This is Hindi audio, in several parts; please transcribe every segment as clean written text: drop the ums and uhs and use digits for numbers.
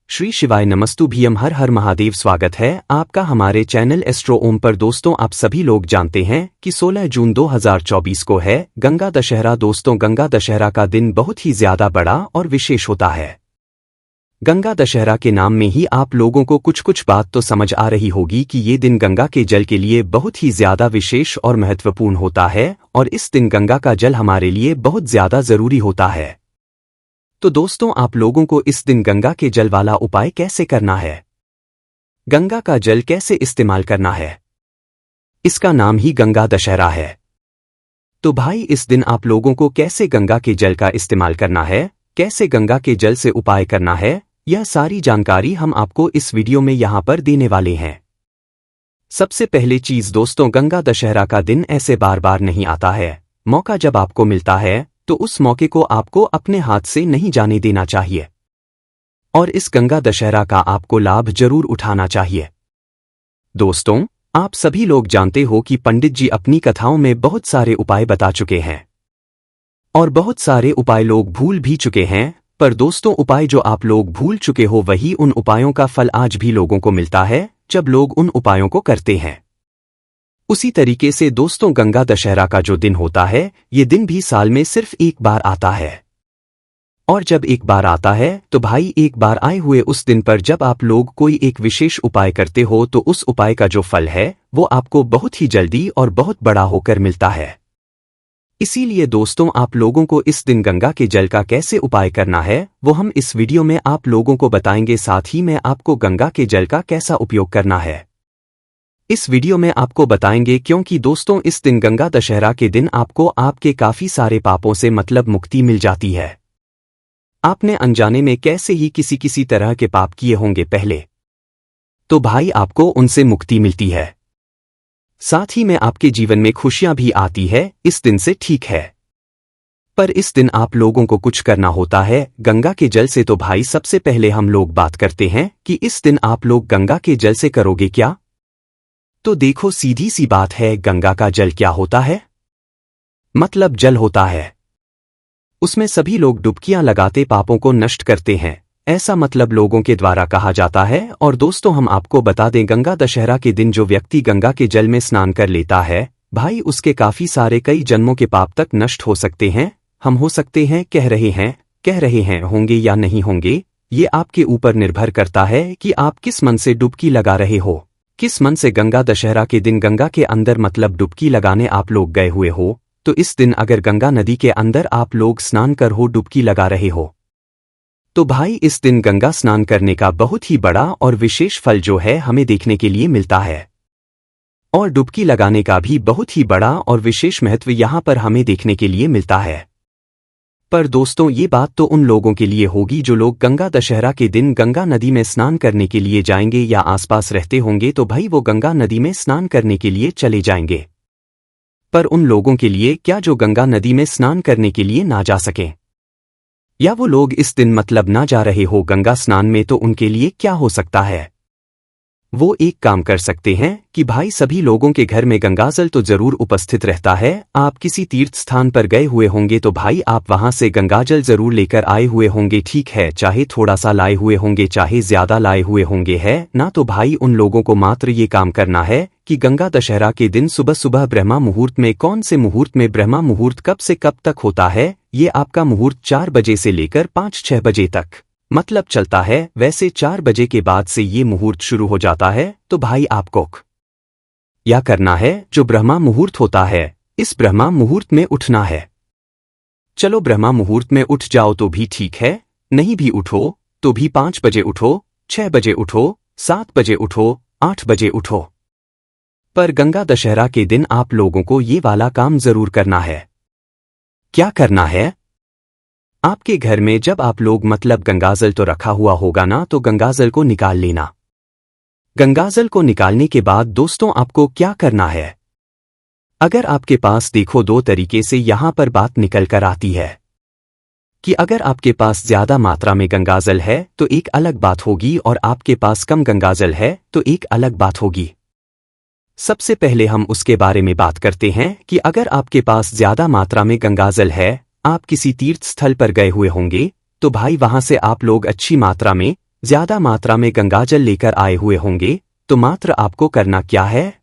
श्री शिवाय नमस्तुभ्यम हर हर महादेव। स्वागत है आपका हमारे चैनल एस्ट्रो ओम पर। दोस्तों, आप सभी लोग जानते हैं कि 16 जून 2024 को है गंगा दशहरा। दोस्तों, गंगा दशहरा का दिन बहुत ही ज्यादा बड़ा और विशेष होता है। गंगा दशहरा के नाम में ही आप लोगों को कुछ बात तो समझ आ रही होगी कि ये दिन गंगा के जल के लिए बहुत ही ज्यादा विशेष और महत्वपूर्ण होता है और इस दिन गंगा का जल हमारे लिए बहुत ज्यादा जरूरी होता है। तो दोस्तों, आप लोगों को इस दिन गंगा के जल वाला उपाय कैसे करना है, गंगा का जल कैसे इस्तेमाल करना है, इसका नाम ही गंगा दशहरा है। तो भाई, इस दिन आप लोगों को कैसे गंगा के जल का इस्तेमाल करना है, कैसे गंगा के जल से उपाय करना है, यह सारी जानकारी हम आपको इस वीडियो में यहां पर देने वाले हैं। सबसे पहले चीज दोस्तों, गंगा दशहरा का दिन ऐसे बार बार नहीं आता है। मौका जब आपको मिलता है तो उस मौके को आपको अपने हाथ से नहीं जाने देना चाहिए और इस गंगा दशहरा का आपको लाभ जरूर उठाना चाहिए। दोस्तों, आप सभी लोग जानते हो कि पंडित जी अपनी कथाओं में बहुत सारे उपाय बता चुके हैं और बहुत सारे उपाय लोग भूल भी चुके हैं। पर दोस्तों, उपाय जो आप लोग भूल चुके हो वही उन उपायों का फल आज भी लोगों को मिलता है जब लोग उन उपायों को करते हैं। उसी तरीके से दोस्तों, गंगा दशहरा का जो दिन होता है, ये दिन भी साल में सिर्फ एक बार आता है और जब एक बार आता है तो भाई, एक बार आए हुए उस दिन पर जब आप लोग कोई एक विशेष उपाय करते हो तो उस उपाय का जो फल है वो आपको बहुत ही जल्दी और बहुत बड़ा होकर मिलता है। इसीलिए दोस्तों, आप लोगों को इस दिन गंगा के जल का कैसे उपाय करना है वो हम इस वीडियो में आप लोगों को बताएंगे। साथ ही में आपको गंगा के जल का कैसा उपयोग करना है इस वीडियो में आपको बताएंगे, क्योंकि दोस्तों, इस दिन गंगा दशहरा के दिन आपको आपके काफी सारे पापों से मतलब मुक्ति मिल जाती है। आपने अनजाने में कैसे ही किसी तरह के पाप किए होंगे पहले, तो भाई आपको उनसे मुक्ति मिलती है। साथ ही में आपके जीवन में खुशियां भी आती है इस दिन से, ठीक है। पर इस दिन आप लोगों को कुछ करना होता है गंगा के जल से। तो भाई, सबसे पहले हम लोग बात करते हैं कि इस दिन आप लोग गंगा के जल से करोगे क्या। तो देखो, सीधी सी बात है, गंगा का जल क्या होता है, मतलब जल होता है। उसमें सभी लोग डुबकियां लगाते पापों को नष्ट करते हैं, ऐसा मतलब लोगों के द्वारा कहा जाता है। और दोस्तों, हम आपको बता दें, गंगा दशहरा के दिन जो व्यक्ति गंगा के जल में स्नान कर लेता है भाई, उसके काफी सारे कई जन्मों के पाप तक नष्ट हो सकते हैं। हम हो सकते हैं कह रहे हैं होंगे या नहीं होंगे, ये आपके ऊपर निर्भर करता है कि आप किस मन से डुबकी लगा रहे हो, किस मन से गंगा दशहरा के दिन गंगा के अंदर मतलब डुबकी लगाने आप लोग गए हुए हो। तो इस दिन अगर गंगा नदी के अंदर आप लोग स्नान कर हो, डुबकी लगा रहे हो, तो भाई इस दिन गंगा स्नान करने का बहुत ही बड़ा और विशेष फल जो है हमें देखने के लिए मिलता है और डुबकी लगाने का भी बहुत ही बड़ा और विशेष महत्व यहां पर हमें देखने के लिए मिलता है। पर दोस्तों, ये बात तो उन लोगों के लिए होगी जो लोग गंगा दशहरा के दिन गंगा नदी में स्नान करने के लिए जाएंगे या आसपास रहते होंगे, तो भाई वो गंगा नदी में स्नान करने के लिए चले जाएंगे। पर उन लोगों के लिए क्या जो गंगा नदी में स्नान करने के लिए ना जा सकें, या वो लोग इस दिन मतलब ना जा रहे हो गंगा स्नान में, तो उनके लिए क्या हो सकता है। वो एक काम कर सकते हैं कि भाई, सभी लोगों के घर में गंगाजल तो जरूर उपस्थित रहता है। आप किसी तीर्थ स्थान पर गए हुए होंगे तो भाई आप वहां से गंगाजल जरूर लेकर आए हुए होंगे, ठीक है। चाहे थोड़ा सा लाए हुए होंगे, चाहे ज्यादा लाए हुए होंगे, है ना। तो भाई, उन लोगों को मात्र ये काम करना है कि गंगा दशहरा के दिन सुबह सुबह ब्रह्मा मुहूर्त में, कौन से मुहूर्त में, ब्रह्मा मुहूर्त कब से कब तक होता है, ये आपका मुहूर्त 4 बजे से लेकर 5-6 बजे तक मतलब चलता है। वैसे 4 बजे के बाद से ये मुहूर्त शुरू हो जाता है। तो भाई, आपको क्या करना है, जो ब्रह्मा मुहूर्त होता है इस ब्रह्मा मुहूर्त में उठना है। चलो, ब्रह्मा मुहूर्त में उठ जाओ तो भी ठीक है, नहीं भी उठो तो भी 5 बजे उठो, 6 बजे उठो, 7 बजे उठो, 8 बजे उठो। पर गंगा दशहरा के दिन आप लोगों को ये वाला काम जरूर करना है। क्या करना है, आपके घर में जब आप लोग मतलब गंगाजल तो रखा हुआ होगा ना, तो गंगाजल को निकाल लेना। गंगाजल को निकालने के बाद दोस्तों, आपको क्या करना है, अगर आपके पास देखो 2 तरीके से यहां पर बात निकल कर आती है कि अगर आपके पास ज्यादा मात्रा में गंगाजल है तो एक अलग बात होगी और आपके पास कम गंगाजल है तो एक अलग बात होगी। सबसे पहले हम उसके बारे में बात करते हैं कि अगर आपके पास ज्यादा मात्रा में गंगाजल है, आप किसी तीर्थ स्थल पर गए हुए होंगे, तो भाई वहां से आप लोग अच्छी मात्रा में ज्यादा मात्रा में गंगाजल लेकर आए हुए होंगे, तो मात्र आपको करना क्या है?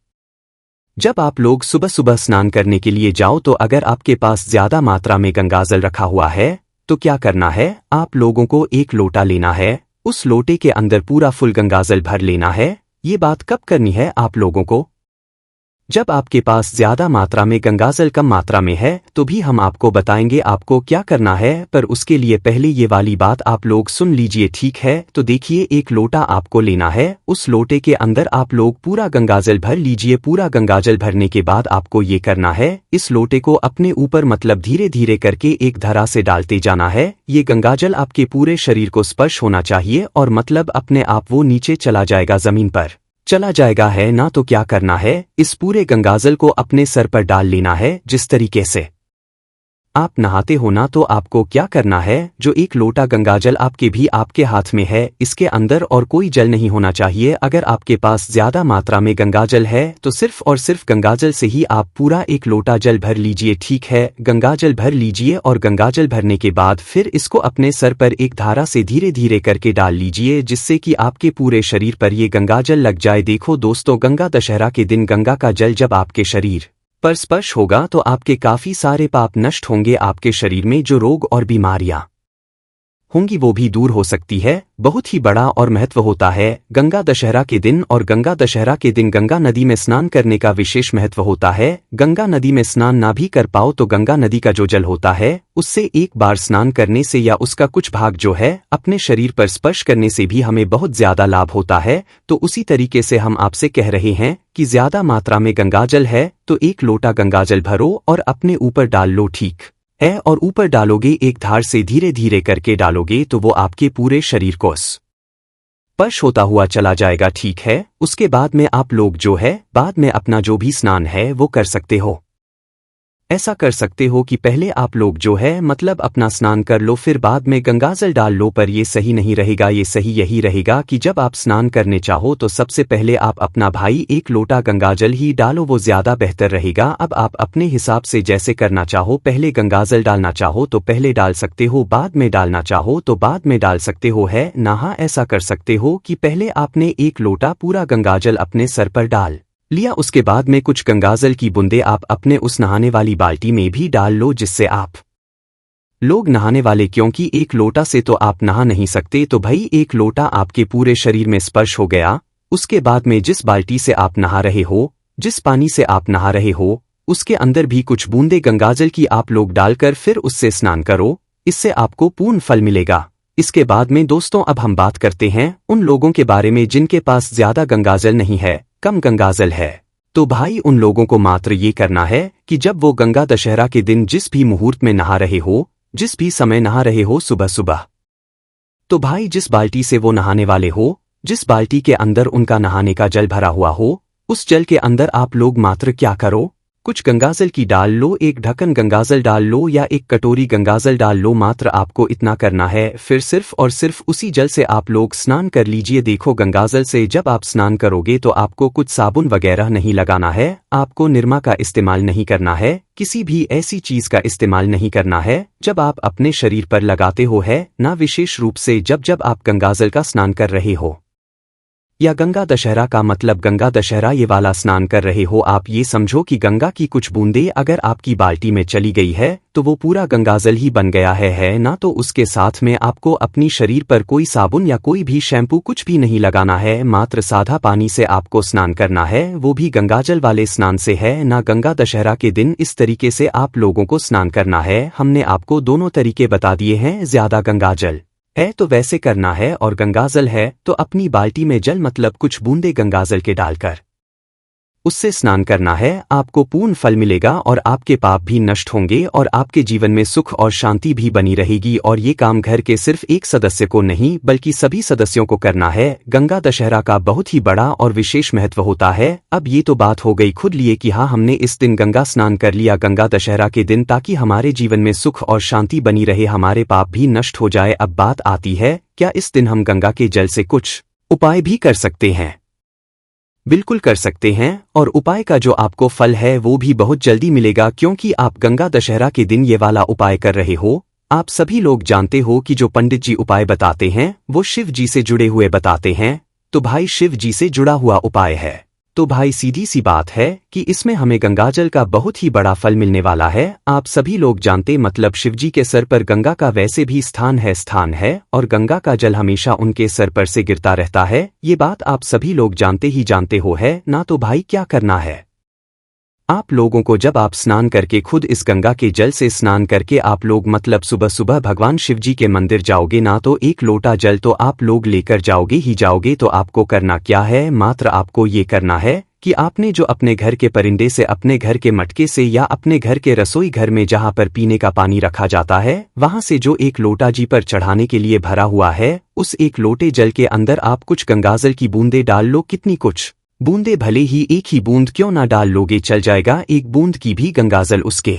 जब आप लोग सुबह सुबह स्नान करने के लिए जाओ तो अगर आपके पास ज्यादा मात्रा में गंगाजल रखा हुआ है तो क्या करना है, आप लोगों को एक लोटा लेना है, उस लोटे के अंदर पूरा फुल गंगाजल भर लेना है। ये बात कब करनी है आप लोगों को? जब आपके पास ज्यादा मात्रा में गंगाजल कम मात्रा में है तो भी हम आपको बताएंगे आपको क्या करना है, पर उसके लिए पहले ये वाली बात आप लोग सुन लीजिए, ठीक है? तो देखिए, एक लोटा आपको लेना है, उस लोटे के अंदर आप लोग पूरा गंगाजल भर लीजिए। पूरा गंगाजल भरने के बाद आपको ये करना है, इस लोटे को अपने ऊपर मतलब धीरे धीरे करके एक धारा से डालते जाना है। ये गंगाजल आपके पूरे शरीर को स्पर्श होना चाहिए और मतलब अपने आप वो नीचे चला जाएगा, जमीन पर चला जाएगा है ना। तो क्या करना है, इस पूरे गंगाजल को अपने सर पर डाल लेना है। जिस तरीके से आप नहाते हो ना, तो आपको क्या करना है, जो एक लोटा गंगाजल आपके हाथ में है, इसके अंदर और कोई जल नहीं होना चाहिए। अगर आपके पास ज्यादा मात्रा में गंगाजल है तो सिर्फ और सिर्फ गंगाजल से ही आप पूरा एक लोटा जल भर लीजिए, ठीक है? गंगाजल भर लीजिए और गंगाजल भरने के बाद फिर इसको अपने सर पर एक धारा से धीरे धीरे करके डाल लीजिए, जिससे कि आपके पूरे शरीर पर ये गंगाजल लग जाए। देखो दोस्तों, गंगा दशहरा के दिन गंगा का जल जब आपके शरीर पर स्पर्श होगा तो आपके काफी सारे पाप नष्ट होंगे, आपके शरीर में जो रोग और बीमारियां होंगी वो भी दूर हो सकती है। बहुत ही बड़ा और महत्व होता है गंगा दशहरा के दिन, और गंगा दशहरा के दिन गंगा नदी में स्नान करने का विशेष महत्व होता है। गंगा नदी में स्नान ना भी कर पाओ तो गंगा नदी का जो जल होता है उससे एक बार स्नान करने से या उसका कुछ भाग जो है अपने शरीर पर स्पर्श करने से भी हमें बहुत ज्यादा लाभ होता है। तो उसी तरीके से हम आपसे कह रहे हैं कि ज्यादा मात्रा में गंगाजल है तो एक लोटा गंगाजल भरो और अपने ऊपर डाल लो, ठीक है? और ऊपर डालोगे, एक धार से धीरे धीरे करके डालोगे तो वो आपके पूरे शरीर को स्पर्श होता हुआ चला जाएगा, ठीक है? उसके बाद में आप लोग जो है बाद में अपना जो भी स्नान है वो कर सकते हो। ऐसा कर सकते हो कि पहले आप लोग जो है मतलब अपना स्नान कर लो, फिर बाद में गंगाजल डाल लो, पर ये सही नहीं रहेगा। ये सही यही रहेगा कि जब आप स्नान करने चाहो तो सबसे पहले आप अपना भाई एक लोटा गंगाजल ही डालो, वो ज्यादा बेहतर रहेगा। अब आप अपने हिसाब से जैसे करना चाहो, पहले गंगाजल डालना चाहो तो पहले डाल सकते हो, बाद में डालना चाहो तो बाद में डाल सकते हो, है ना? ऐसा कर सकते हो कि पहले आपने एक लोटा पूरा गंगाजल अपने सर पर डाल लिया, उसके बाद में कुछ गंगाजल की बूंदे आप अपने उस नहाने वाली बाल्टी में भी डाल लो, जिससे आप लोग नहाने वाले, क्योंकि एक लोटा से तो आप नहा नहीं सकते, तो भाई एक लोटा आपके पूरे शरीर में स्पर्श हो गया। उसके बाद में जिस बाल्टी से आप नहा रहे हो, जिस पानी से आप नहा रहे हो, उसके अंदर भी कुछ बूंदे गंगाजल की आप लोग डालकर फिर उससे स्नान करो, इससे आपको पूर्ण फल मिलेगा। इसके बाद में दोस्तों अब हम बात करते हैं उन लोगों के बारे में जिनके पास ज्यादा गंगाजल नहीं है, कम गंगाजल है। तो भाई उन लोगों को मात्र ये करना है कि जब वो गंगा दशहरा के दिन जिस भी मुहूर्त में नहा रहे हो, जिस भी समय नहा रहे हो सुबह सुबह, तो भाई जिस बाल्टी से वो नहाने वाले हो, जिस बाल्टी के अंदर उनका नहाने का जल भरा हुआ हो, उस जल के अंदर आप लोग मात्र क्या करो, कुछ गंगाजल की डाल लो, एक ढक्कन गंगाजल डाल लो या एक कटोरी गंगाजल डाल लो, मात्र आपको इतना करना है। फिर सिर्फ और सिर्फ उसी जल से आप लोग स्नान कर लीजिए। देखो, गंगाजल से जब आप स्नान करोगे तो आपको कुछ साबुन वगैरह नहीं लगाना है, आपको निरमा का इस्तेमाल नहीं करना है, किसी भी ऐसी चीज का इस्तेमाल नहीं करना है जब आप अपने शरीर पर लगाते हो, है ना? विशेष रूप से जब आप गंगाजल का स्नान कर रहे हो या गंगा दशहरा का मतलब गंगा दशहरा ये वाला स्नान कर रहे हो, आप ये समझो कि गंगा की कुछ बूंदे अगर आपकी बाल्टी में चली गई है तो वो पूरा गंगाजल ही बन गया है ना? तो उसके साथ में आपको अपनी शरीर पर कोई साबुन या कोई भी शैम्पू कुछ भी नहीं लगाना है, मात्र सादा पानी से आपको स्नान करना है, वो भी गंगाजल वाले स्नान से, है ना? गंगा दशहरा के दिन इस तरीके से आप लोगों को स्नान करना है। हमने आपको दोनों तरीके बता दिए हैं, ज्यादा गंगाजल है तो वैसे करना है, और गंगाजल है तो अपनी बाल्टी में जल मतलब कुछ बूंदे गंगाजल के डालकर उससे स्नान करना है। आपको पूर्ण फल मिलेगा और आपके पाप भी नष्ट होंगे और आपके जीवन में सुख और शांति भी बनी रहेगी। और ये काम घर के सिर्फ एक सदस्य को नहीं बल्कि सभी सदस्यों को करना है। गंगा दशहरा का बहुत ही बड़ा और विशेष महत्व होता है। अब ये तो बात हो गई खुद लिए कि हाँ, हमने इस दिन गंगा स्नान कर लिया गंगा दशहरा के दिन, ताकि हमारे जीवन में सुख और शांति बनी रहे, हमारे पाप भी नष्ट हो जाए। अब बात आती है, क्या इस दिन हम गंगा के जल से कुछ उपाय भी कर सकते हैं? बिल्कुल कर सकते हैं, और उपाय का जो आपको फल है वो भी बहुत जल्दी मिलेगा, क्योंकि आप गंगा दशहरा के दिन ये वाला उपाय कर रहे हो। आप सभी लोग जानते हो कि जो पंडित जी उपाय बताते हैं वो शिव जी से जुड़े हुए बताते हैं, तो भाई शिव जी से जुड़ा हुआ उपाय है। तो भाई सीधी सी बात है कि इसमें हमें गंगाजल का बहुत ही बड़ा फल मिलने वाला है। आप सभी लोग जानते मतलब शिवजी के सर पर गंगा का वैसे भी स्थान है और गंगा का जल हमेशा उनके सर पर से गिरता रहता है। ये बात आप सभी लोग जानते ही जानते हो है ना। तो भाई क्या करना है आप लोगों को, जब आप स्नान करके खुद इस गंगा के जल से स्नान करके आप लोग मतलब सुबह सुबह भगवान शिवजी के मंदिर जाओगे ना, तो एक लोटा जल तो आप लोग लेकर जाओगे ही जाओगे। तो आपको करना क्या है, मात्र आपको ये करना है कि आपने जो अपने घर के परिंदे से, अपने घर के मटके से या अपने घर के रसोई घर में जहां पर पीने का पानी रखा जाता है वहां से जो एक लोटा जी पर चढ़ाने के लिए भरा हुआ है, उस एक लोटे जल के अंदर आप कुछ गंगाजल की बूंदे डाल लो। कितनी कुछ बूंदे, भले ही एक ही बूंद क्यों ना डाल लोगे चल जाएगा। एक बूंद की भी गंगाजल उसके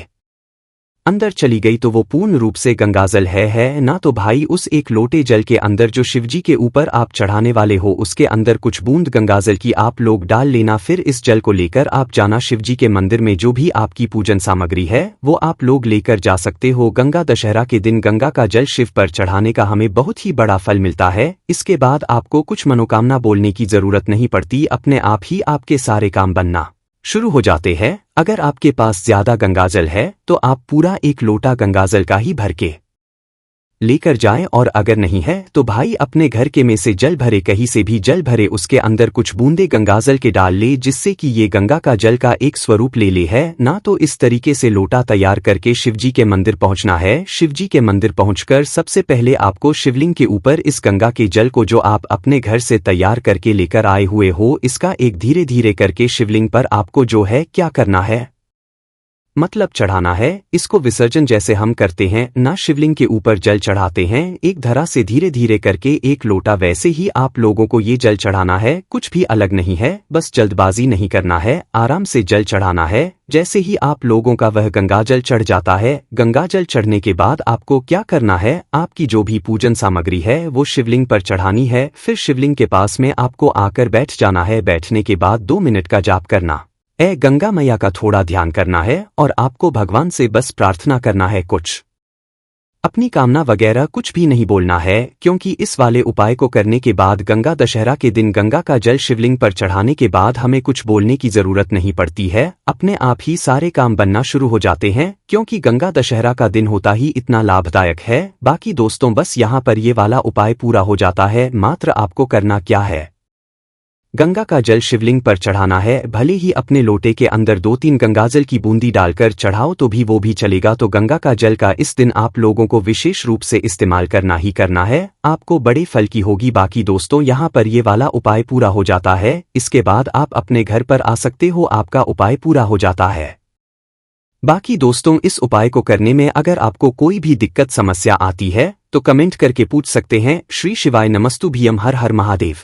अंदर चली गई तो वो पूर्ण रूप से गंगाजल है ना। तो भाई उस एक लोटे जल के अंदर जो शिवजी के ऊपर आप चढ़ाने वाले हो उसके अंदर कुछ बूंद गंगाजल की आप लोग डाल लेना। फिर इस जल को लेकर आप जाना शिवजी के मंदिर में। जो भी आपकी पूजन सामग्री है वो आप लोग लेकर जा सकते हो। गंगा दशहरा के दिन गंगा का जल शिव पर चढ़ाने का हमें बहुत ही बड़ा फल मिलता है। इसके बाद आपको कुछ मनोकामना बोलने की जरूरत नहीं पड़ती, अपने आप ही आपके सारे काम बनना शुरू हो जाते हैं। अगर आपके पास ज्यादा गंगाजल है तो आप पूरा एक लोटा गंगाजल का ही भर के लेकर जाएं, और अगर नहीं है तो भाई अपने घर के में से जल भरे, कहीं से भी जल भरे, उसके अंदर कुछ बूंदे गंगाजल के डाल ले, जिससे कि ये गंगा का जल का एक स्वरूप ले है ना। तो इस तरीके से लोटा तैयार करके शिवजी के मंदिर पहुंचना है। शिवजी के मंदिर पहुंचकर सबसे पहले आपको शिवलिंग के ऊपर इस गंगा के जल को जो आप अपने घर से तैयार करके लेकर आए हुए हो, इसका एक धीरे धीरे करके शिवलिंग पर आपको जो है क्या करना है, मतलब चढ़ाना है। इसको विसर्जन जैसे हम करते हैं ना, शिवलिंग के ऊपर जल चढ़ाते हैं एक धरा से धीरे धीरे करके एक लोटा, वैसे ही आप लोगों को ये जल चढ़ाना है। कुछ भी अलग नहीं है, बस जल्दबाजी नहीं करना है, आराम से जल चढ़ाना है। जैसे ही आप लोगों का वह गंगाजल चढ़ जाता है, गंगाजल चढ़ने के बाद आपको क्या करना है, आपकी जो भी पूजन सामग्री है वो शिवलिंग पर चढ़ानी है। फिर शिवलिंग के पास में आपको आकर बैठ जाना है। बैठने के बाद 2 मिनट का जाप करना गंगा मैया का थोड़ा ध्यान करना है और आपको भगवान से बस प्रार्थना करना है। कुछ अपनी कामना वगैरह कुछ भी नहीं बोलना है, क्योंकि इस वाले उपाय को करने के बाद गंगा दशहरा के दिन गंगा का जल शिवलिंग पर चढ़ाने के बाद हमें कुछ बोलने की जरूरत नहीं पड़ती है। अपने आप ही सारे काम बनना शुरू हो जाते हैं, क्योंकि गंगा दशहरा का दिन होता ही इतना लाभदायक है। बाकी दोस्तों बस यहाँ पर ये वाला उपाय पूरा हो जाता है। मात्र आपको करना क्या है, गंगा का जल शिवलिंग पर चढ़ाना है। भले ही अपने लोटे के अंदर 2-3 गंगाजल की बूंदी डालकर चढ़ाओ तो भी वो भी चलेगा। तो गंगा का जल का इस दिन आप लोगों को विशेष रूप से इस्तेमाल करना ही करना है, आपको बड़े फल की होगी। बाकी दोस्तों यहाँ पर ये वाला उपाय पूरा हो जाता है, इसके बाद आप अपने घर पर आ सकते हो, आपका उपाय पूरा हो जाता है। बाकी दोस्तों इस उपाय को करने में अगर आपको कोई भी दिक्कत समस्या आती है तो कमेंट करके पूछ सकते हैं। श्री शिवाय नमस्तुभ्यम, हर हर महादेव।